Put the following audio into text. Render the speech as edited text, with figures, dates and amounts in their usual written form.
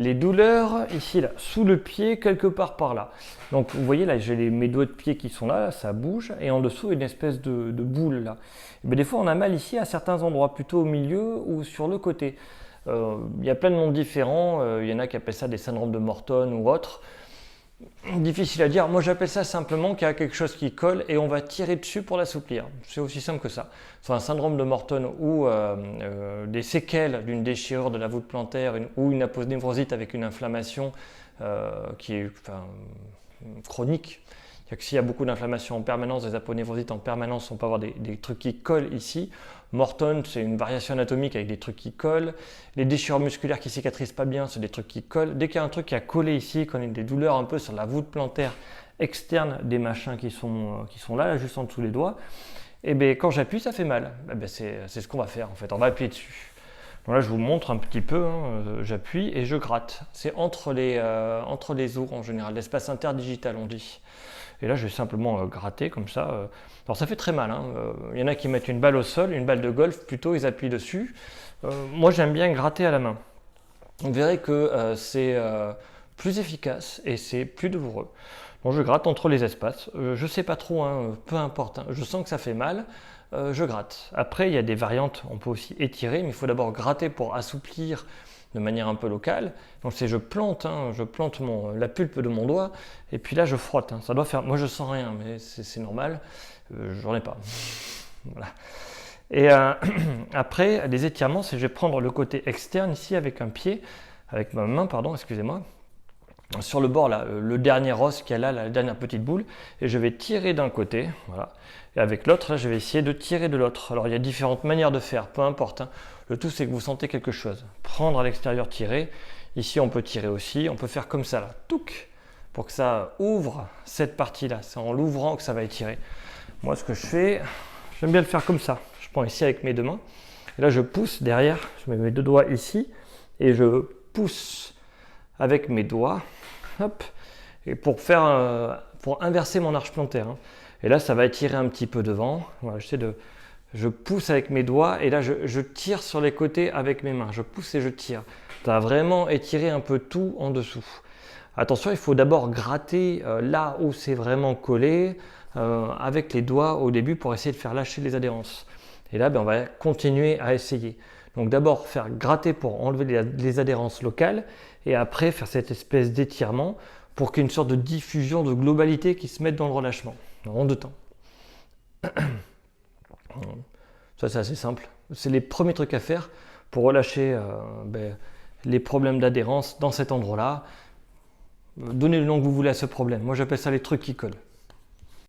Les douleurs, ici, là, sous le pied, quelque part par là. Donc, vous voyez, là, j'ai mes doigts de pied qui sont là, ça bouge, et en dessous, une espèce de boule, là. Mais des fois, on a mal ici à certains endroits, plutôt au milieu ou sur le côté. Il y a plein de noms différents, il y en a qui appellent ça des syndromes de Morton ou autres. Difficile à dire, moi j'appelle ça simplement qu'il y a quelque chose qui colle et on va tirer dessus pour l'assouplir. C'est aussi simple que ça. Soit un syndrome de Morton ou des séquelles d'une déchirure de la voûte plantaire ou une aponevrosite avec une inflammation qui est chronique. S'il y a beaucoup d'inflammation en permanence, des aponevrosites en permanence, on peut avoir des trucs qui collent ici. Morton, c'est une variation anatomique avec des trucs qui collent. Les déchirures musculaires qui cicatrisent pas bien, c'est des trucs qui collent. Dès qu'il y a un truc qui a collé ici, qu'on a des douleurs un peu sur la voûte plantaire externe, des machins qui sont là, juste en dessous des doigts, et bien quand j'appuie, ça fait mal. C'est ce qu'on va faire en fait, on va appuyer dessus. Donc là, je vous montre un petit peu, j'appuie et je gratte. C'est entre les os en général, l'espace interdigital on dit. Et là, je vais simplement gratter comme ça. Alors ça fait très mal. Il y en a qui mettent une balle au sol, une balle de golf plutôt, ils appuient dessus. Moi, j'aime bien gratter à la main. Vous verrez que c'est plus efficace et c'est plus douloureux. Donc je gratte entre les espaces. Je ne sais pas trop, peu importe. Je sens que ça fait mal. Je gratte. Après, il y a des variantes. On peut aussi étirer, mais il faut d'abord gratter pour assouplir de manière un peu locale. Donc c'est je plante la pulpe de mon doigt et puis là je frotte. Ça doit faire. Moi je sens rien, mais c'est normal. J'en ai pas. Voilà. Et après les étirements, c'est je vais prendre le côté externe ici avec un pied, avec ma main, pardon, excusez-moi. Sur le bord là, le dernier os qu'il y a là, la dernière petite boule, et je vais tirer d'un côté, voilà. Et avec l'autre, là, je vais essayer de tirer de l'autre. Alors il y a différentes manières de faire, peu importe. Le tout c'est que vous sentez quelque chose. Prendre à l'extérieur, tirer. Ici on peut tirer aussi, on peut faire comme ça là, touc, pour que ça ouvre cette partie-là. C'est en l'ouvrant que ça va étirer. Moi ce que je fais, j'aime bien le faire comme ça. Je prends ici avec mes deux mains, et là je pousse derrière, je mets mes deux doigts ici, et je pousse avec mes doigts. Hop, et pour inverser mon arche plantaire. Et là, ça va étirer un petit peu devant. Voilà, je pousse avec mes doigts et là, je tire sur les côtés avec mes mains. Je pousse et je tire. Ça va vraiment étirer un peu tout en dessous. Attention, il faut d'abord gratter là où c'est vraiment collé avec les doigts au début pour essayer de faire lâcher les adhérences. Et là, on va continuer à essayer. Donc d'abord faire gratter pour enlever les adhérences locales et après faire cette espèce d'étirement pour qu'il y ait une sorte de diffusion, de globalité qui se mette dans le relâchement, en deux temps. Ça c'est assez simple. C'est les premiers trucs à faire pour relâcher les problèmes d'adhérence dans cet endroit-là. Donnez le nom que vous voulez à ce problème. Moi j'appelle ça les trucs qui collent.